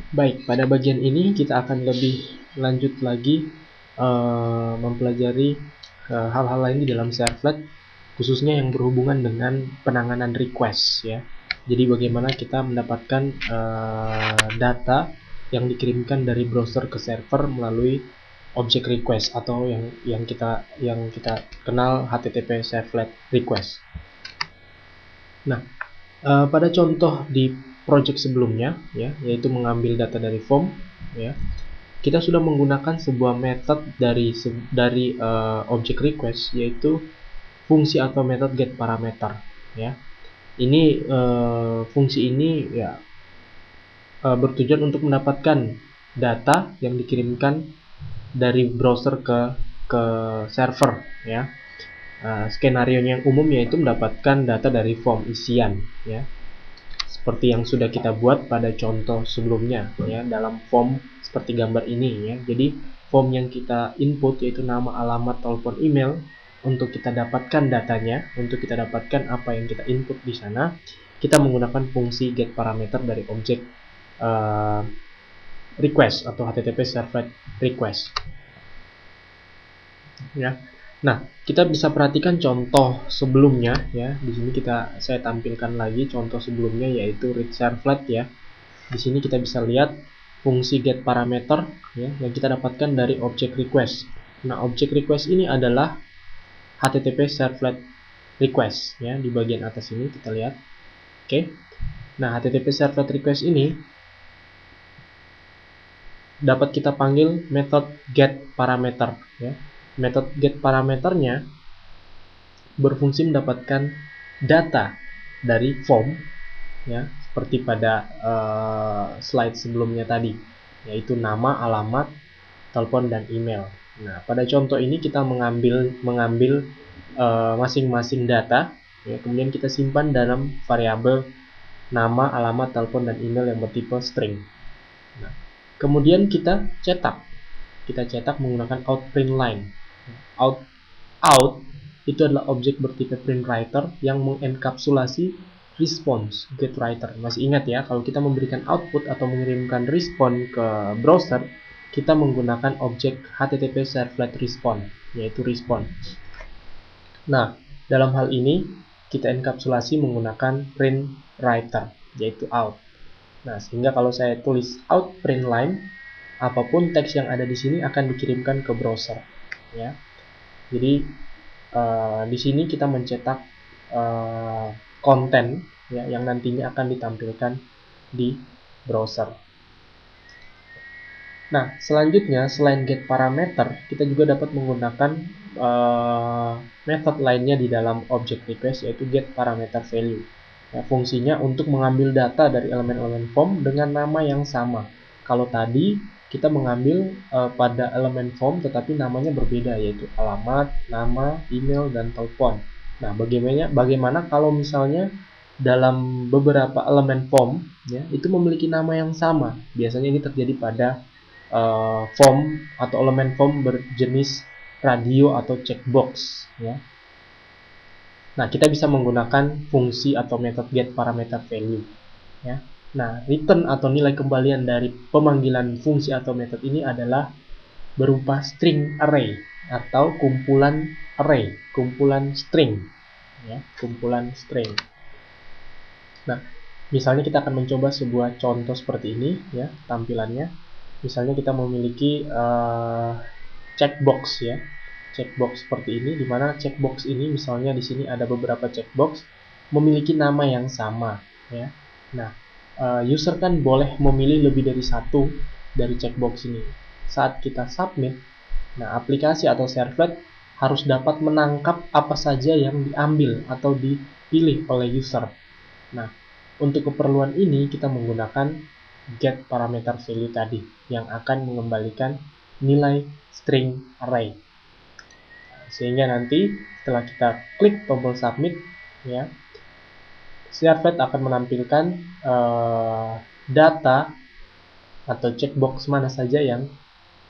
Baik, pada bagian ini kita akan lebih lanjut lagi mempelajari hal-hal lain di dalam servlet, khususnya yang berhubungan dengan penanganan request ya. Jadi bagaimana kita mendapatkan data yang dikirimkan dari browser ke server melalui object request atau yang kita kenal HTTP servlet request. Nah, pada contoh di project sebelumnya ya, yaitu mengambil data dari form ya, kita sudah menggunakan sebuah metode dari object request, yaitu fungsi atau metode getParameter ya. Ini fungsi ini ya bertujuan untuk mendapatkan data yang dikirimkan dari browser ke server ya. Skenario yang umum yaitu mendapatkan data dari form isian ya, seperti yang sudah kita buat pada contoh sebelumnya ya, dalam form seperti gambar ini ya. Jadi form yang kita input yaitu nama, alamat, telepon, email. Untuk kita dapatkan datanya, untuk kita dapatkan apa yang kita input di sana, kita menggunakan fungsi getParameter dari objek request atau HTTP servlet request ya. Nah, kita bisa perhatikan contoh sebelumnya ya. Di sini saya tampilkan lagi contoh sebelumnya, yaitu read servlet ya. Di sini kita bisa lihat fungsi getParameter ya, yang kita dapatkan dari object request. Nah, object request ini adalah HTTP servlet request ya, di bagian atas ini kita lihat. Oke. Nah, HTTP servlet request ini dapat kita panggil metode getParameter ya. Metode getParameternya berfungsi mendapatkan data dari form ya, seperti pada slide sebelumnya tadi, yaitu nama, alamat, telepon, dan email. Nah, pada contoh ini kita mengambil masing-masing data ya, kemudian kita simpan dalam variabel nama, alamat, telepon, dan email yang bertipe string. Nah, kemudian kita cetak menggunakan outPrintLine. Out itu adalah objek bertipe printWriter yang mengenkapsulasi response getWriter. Masih ingat ya, kalau kita memberikan output atau mengirimkan respon ke browser, kita menggunakan objek HTTP servlet respon, yaitu respon. Nah, dalam hal ini kita enkapsulasi menggunakan printWriter, yaitu out. Nah, sehingga kalau saya tulis outPrintLine, apapun teks yang ada di sini akan dikirimkan ke browser ya. Jadi di sini kita mencetak konten ya, yang nantinya akan ditampilkan di browser. Nah, selanjutnya selain getParameter, kita juga dapat menggunakan metode lainnya di dalam object request, yaitu getParameterValue. Ya, fungsinya untuk mengambil data dari elemen-elemen form dengan nama yang sama. Kalau tadi kita mengambil pada elemen form tetapi namanya berbeda, yaitu alamat, nama, email, dan telepon. Nah, bagaimana kalau misalnya dalam beberapa elemen form ya, itu memiliki nama yang sama? Biasanya ini terjadi pada form atau elemen form berjenis radio atau checkbox ya. Nah, kita bisa menggunakan fungsi atau metode getParameterValue ya. Nah, return atau nilai kembalian dari pemanggilan fungsi atau metode ini adalah berupa string array atau kumpulan array, kumpulan string ya, kumpulan string. Nah, misalnya kita akan mencoba sebuah contoh seperti ini ya, tampilannya. Misalnya kita memiliki checkbox ya, checkbox seperti ini, di mana checkbox ini misalnya di sini ada beberapa checkbox memiliki nama yang sama ya. Nah, user kan boleh memilih lebih dari satu dari checkbox ini. Saat kita submit, nah aplikasi atau servlet harus dapat menangkap apa saja yang diambil atau dipilih oleh user. Nah, untuk keperluan ini kita menggunakan getParameterValue tadi yang akan mengembalikan nilai string array. Sehingga nanti setelah kita klik tombol submit ya, servlet akan menampilkan data atau checkbox mana saja yang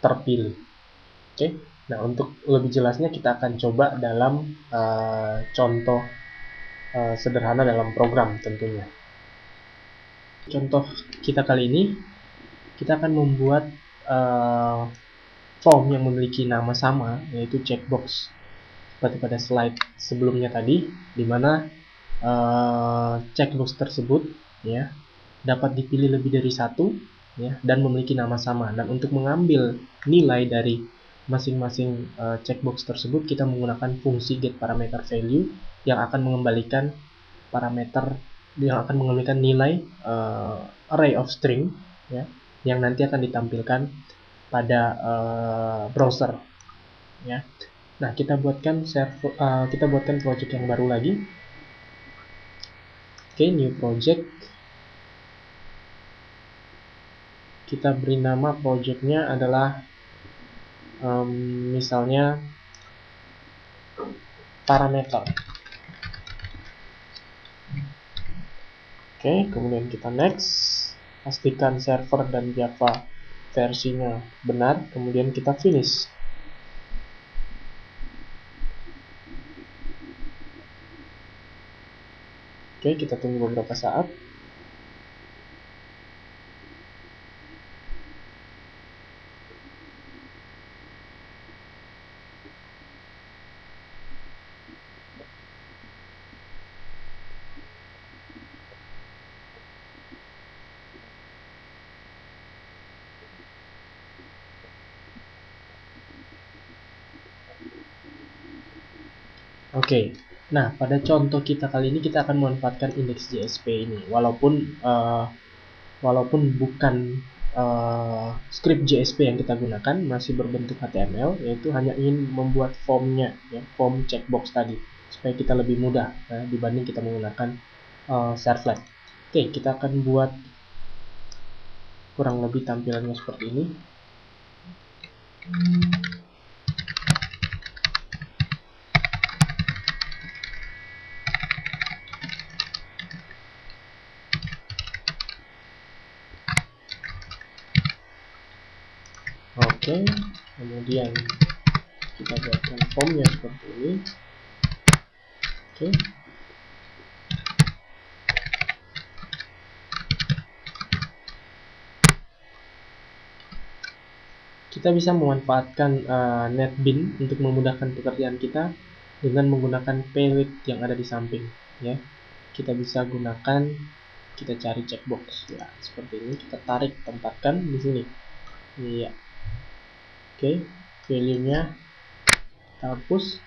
terpilih. Oke. Nah, untuk lebih jelasnya kita akan coba dalam contoh sederhana dalam program tentunya. Contoh kita kali ini kita akan membuat form yang memiliki nama sama, yaitu checkbox, seperti pada slide sebelumnya tadi, di mana checkbox tersebut ya dapat dipilih lebih dari satu ya, dan memiliki nama sama. Dan untuk mengambil nilai dari masing-masing checkbox tersebut, kita menggunakan fungsi getParameterValue yang akan mengembalikan parameter, yang akan mengembalikan nilai array of string ya, yang nanti akan ditampilkan pada browser ya. Nah, kita buatkan project yang baru lagi. Oke, new project. Kita beri nama projectnya adalah misalnya parameter. Oke, kemudian kita next. Pastikan server dan Java versinya benar, kemudian kita finish. Oke, kita tunggu beberapa saat. Oke, nah pada contoh kita kali ini kita akan memanfaatkan index.jsp ini, walaupun bukan script JSP yang kita gunakan, masih berbentuk HTML, yaitu hanya ingin membuat formnya, ya, form checkbox tadi, supaya kita lebih mudah dibanding kita menggunakan servlet. Oke, kita akan buat kurang lebih tampilannya seperti ini. Oke, kemudian kita buatkan formnya seperti ini. Oke. Kita bisa memanfaatkan NetBeans untuk memudahkan pekerjaan kita dengan menggunakan payload yang ada di samping. Ya, kita bisa gunakan, kita cari checkbox ya seperti ini, kita tarik, tempatkan di sini. Iya. Oke, value-nya kita hapus.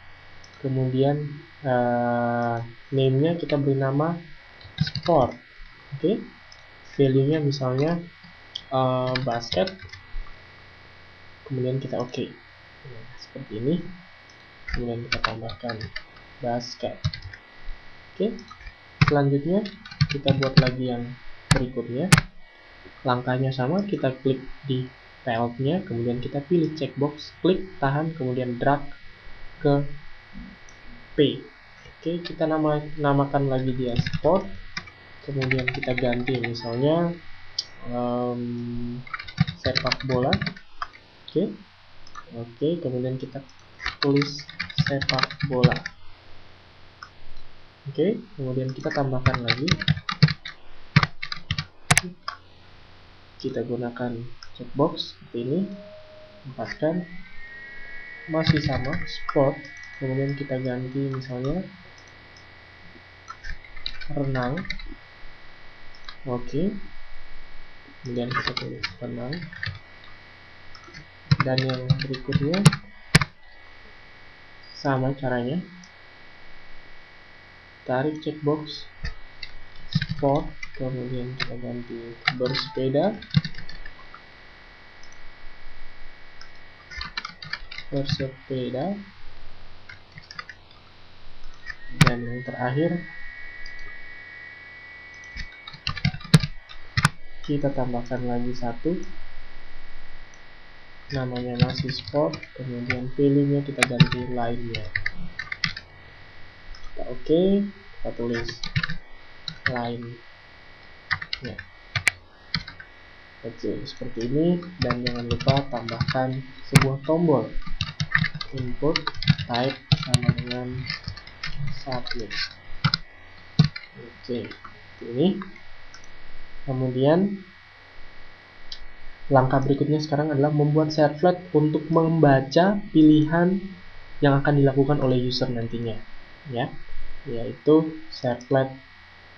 Kemudian name-nya kita beri nama sport. Oke, value-nya misalnya basket. Kemudian kita oke. Nah, seperti ini. Kemudian kita tambahkan basket. Oke, selanjutnya kita buat lagi yang berikutnya. Langkahnya sama, kita klik di child-nya, kemudian kita pilih checkbox, klik, tahan, kemudian drag ke P. Oke, kita namakan lagi dia sport, kemudian kita ganti misalnya sepak bola. Oke, kemudian kita tulis sepak bola. Oke, kemudian kita tambahkan lagi, kita gunakan checkbox seperti ini, tempatkan, masih sama sport, kemudian kita ganti misalnya renang. Oke, kemudian kita tulis renang, dan yang berikutnya sama caranya, tarik checkbox sport, kemudian kita ganti bersepeda, dan yang terakhir kita tambahkan lagi satu, namanya masih sport, kemudian value-nya kita ganti lainnya. Kita oke, kita tulis line ya. Oke, seperti ini, dan jangan lupa tambahkan sebuah tombol input type sama dengan submit. Oke, ini. Kemudian langkah berikutnya sekarang adalah membuat servlet untuk membaca pilihan yang akan dilakukan oleh user nantinya, ya, yaitu servlet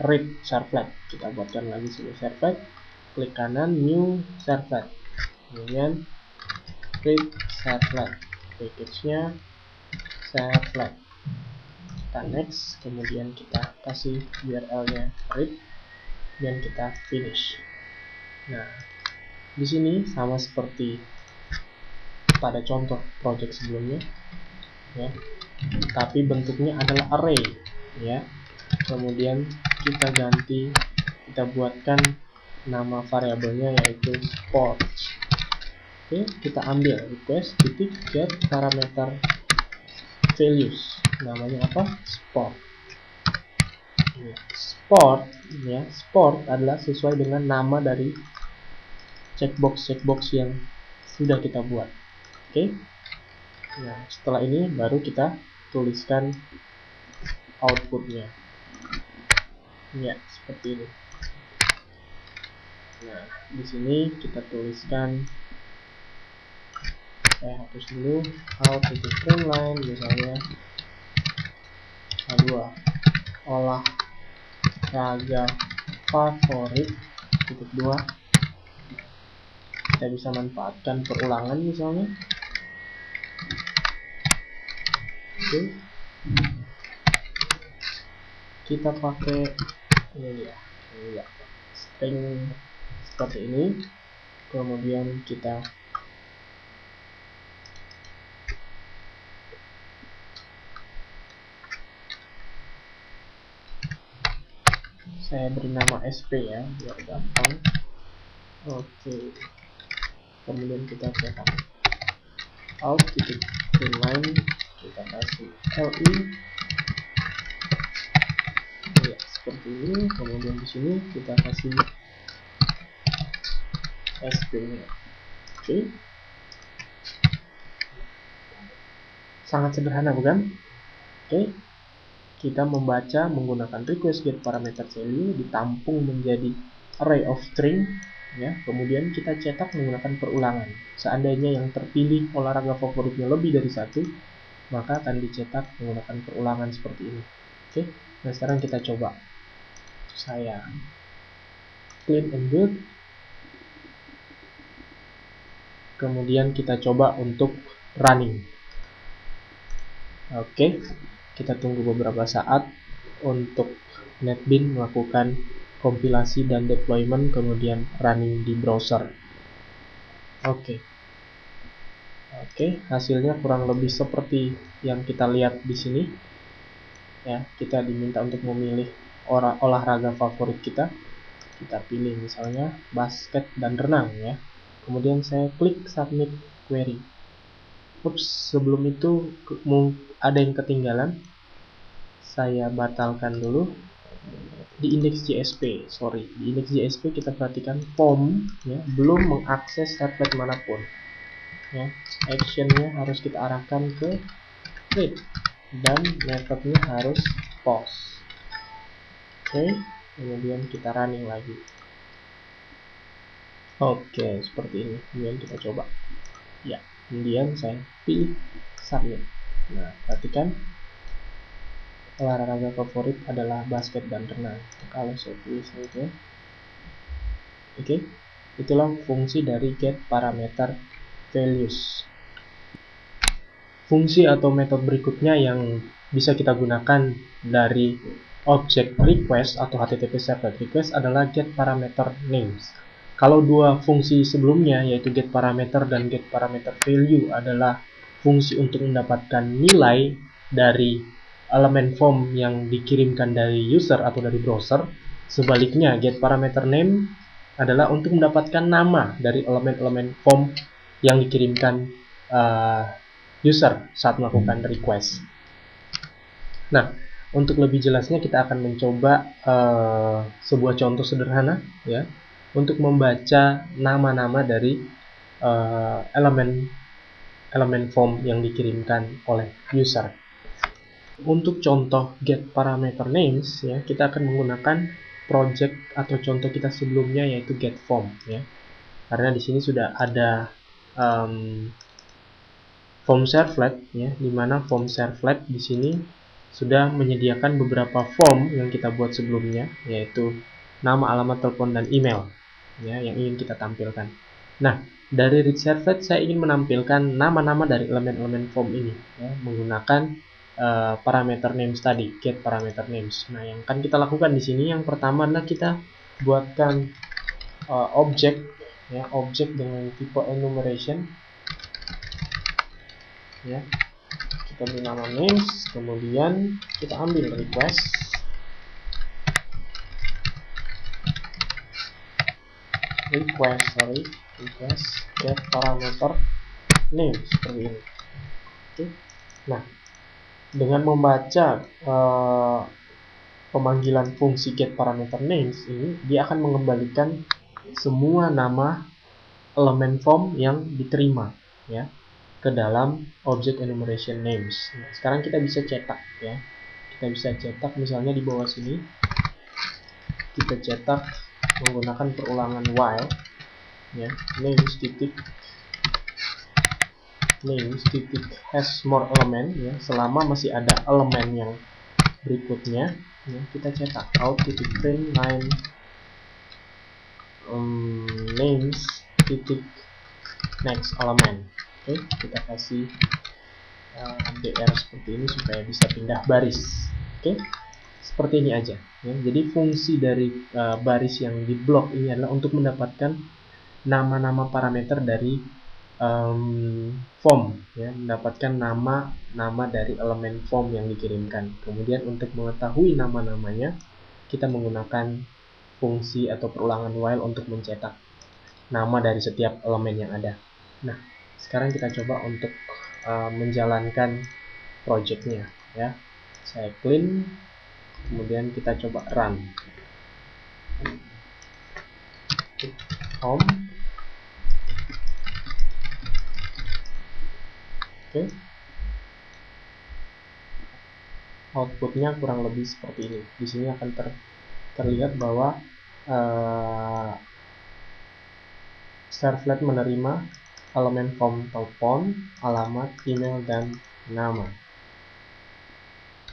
read servlet. Kita buatkan lagi sebuah servlet, klik kanan new servlet, kemudian read servlet, package-nya servlet. Kita next, kemudian kita kasih URL-nya read, dan kita finish. Nah, di sini sama seperti pada contoh project sebelumnya, ya, tapi bentuknya adalah array, ya. Kemudian kita ganti, kita buatkan nama variabelnya yaitu sport. Oke, kita ambil request titik get parameter values, namanya apa? Sport. Sport, ya, sport adalah sesuai dengan nama dari checkbox yang sudah kita buat. Oke. Nah, setelah ini baru kita tuliskan outputnya. Ya, seperti ini. Nah, di sini kita tuliskan, saya hapus dulu out.println misalnya A2 olahraga favorit titik 2. Kita bisa manfaatkan perulangan misalnya. Oke. Kita pakai ini ya, string seperti ini. Kemudian kita saya beri nama SP ya, biar gampang. Oke. Kemudian kita cetak out.println, kita kasih li, ya, seperti ini. Kemudian di sini kita kasih SP-nya. Oke. Sangat sederhana, bukan? Oke. Kita membaca menggunakan request get parameter value, ditampung menjadi array of string, ya. Kemudian kita cetak menggunakan perulangan. Seandainya yang terpilih olahraga favoritnya lebih dari satu, maka akan dicetak menggunakan perulangan seperti ini. Oke. Nah, sekarang kita coba. Saya clean and build. Kemudian kita coba untuk running. Oke, kita tunggu beberapa saat untuk NetBeans melakukan kompilasi dan deployment, kemudian running di browser. Oke, hasilnya kurang lebih seperti yang kita lihat di sini. Ya, kita diminta untuk memilih olahraga favorit kita. Kita pilih misalnya basket dan renang, ya. Kemudian saya klik submit query. Ups, sebelum itu ada yang ketinggalan. Saya batalkan dulu. Di index.jsp, di index.jsp kita perhatikan form, ya, belum mengakses servlet manapun. Ya, actionnya harus kita arahkan ke read dan metodenya harus post. Oke, kemudian kita running lagi. Oke, seperti ini. Kemudian kita coba. Ya, kemudian saya pilih submit. Nah, perhatikan olahraga favorit adalah basket dan renang. Kalau saya pilih saja. Oke, itulah fungsi dari get parameter values. Fungsi atau metode berikutnya yang bisa kita gunakan dari object request atau HTTP servlet request adalah get parameter names. Kalau dua fungsi sebelumnya, yaitu get parameter dan get parameter value, adalah fungsi untuk mendapatkan nilai dari elemen form yang dikirimkan dari user atau dari browser, sebaliknya get parameter name adalah untuk mendapatkan nama dari elemen-elemen form yang dikirimkan user saat melakukan request. Nah, untuk lebih jelasnya kita akan mencoba sebuah contoh sederhana, ya, untuk membaca nama-nama dari elemen form yang dikirimkan oleh user. Untuk contoh get parameter names, ya, kita akan menggunakan project atau contoh kita sebelumnya, yaitu get form, ya. karena di sini sudah ada form servlet ya, dimana form servlet di sini sudah menyediakan beberapa form yang kita buat sebelumnya, yaitu nama, alamat telepon, dan email ya, yang ingin kita tampilkan. Nah, dari read servlet saya ingin menampilkan nama-nama dari elemen-elemen form ini ya, menggunakan parameter names tadi, get parameter names. Nah, yang akan kita lakukan di sini yang pertama adalah kita buatkan objek ya, objek dengan tipe enumeration ya. Kita beri nama names, kemudian kita ambil request get parameter name seperti ini. Oke. Nah, dengan membaca pemanggilan fungsi get parameter names ini, dia akan mengembalikan semua nama elemen form yang diterima ya ke dalam object enumeration names. Nah, sekarang kita bisa cetak ya. Kita bisa cetak misalnya di bawah sini. Kita cetak menggunakan perulangan while ya, names titik has more element ya, selama masih ada elemen yang berikutnya ya, kita cetak out titik print line names titik next element. Oke, kita kasih DR seperti ini supaya bisa pindah baris. Oke, seperti ini aja ya. Jadi fungsi dari baris yang di blok ini adalah untuk mendapatkan nama-nama parameter dari form ya, mendapatkan nama dari elemen form yang dikirimkan. Kemudian untuk mengetahui nama-namanya, kita menggunakan fungsi atau perulangan while untuk mencetak nama dari setiap elemen yang ada. Nah, sekarang kita coba untuk menjalankan projectnya ya. Saya clean, kemudian kita coba run. Home. Oke. Outputnya kurang lebih seperti ini. Di sini akan terlihat bahwa servlet menerima elemen form telepon, alamat, email, dan nama.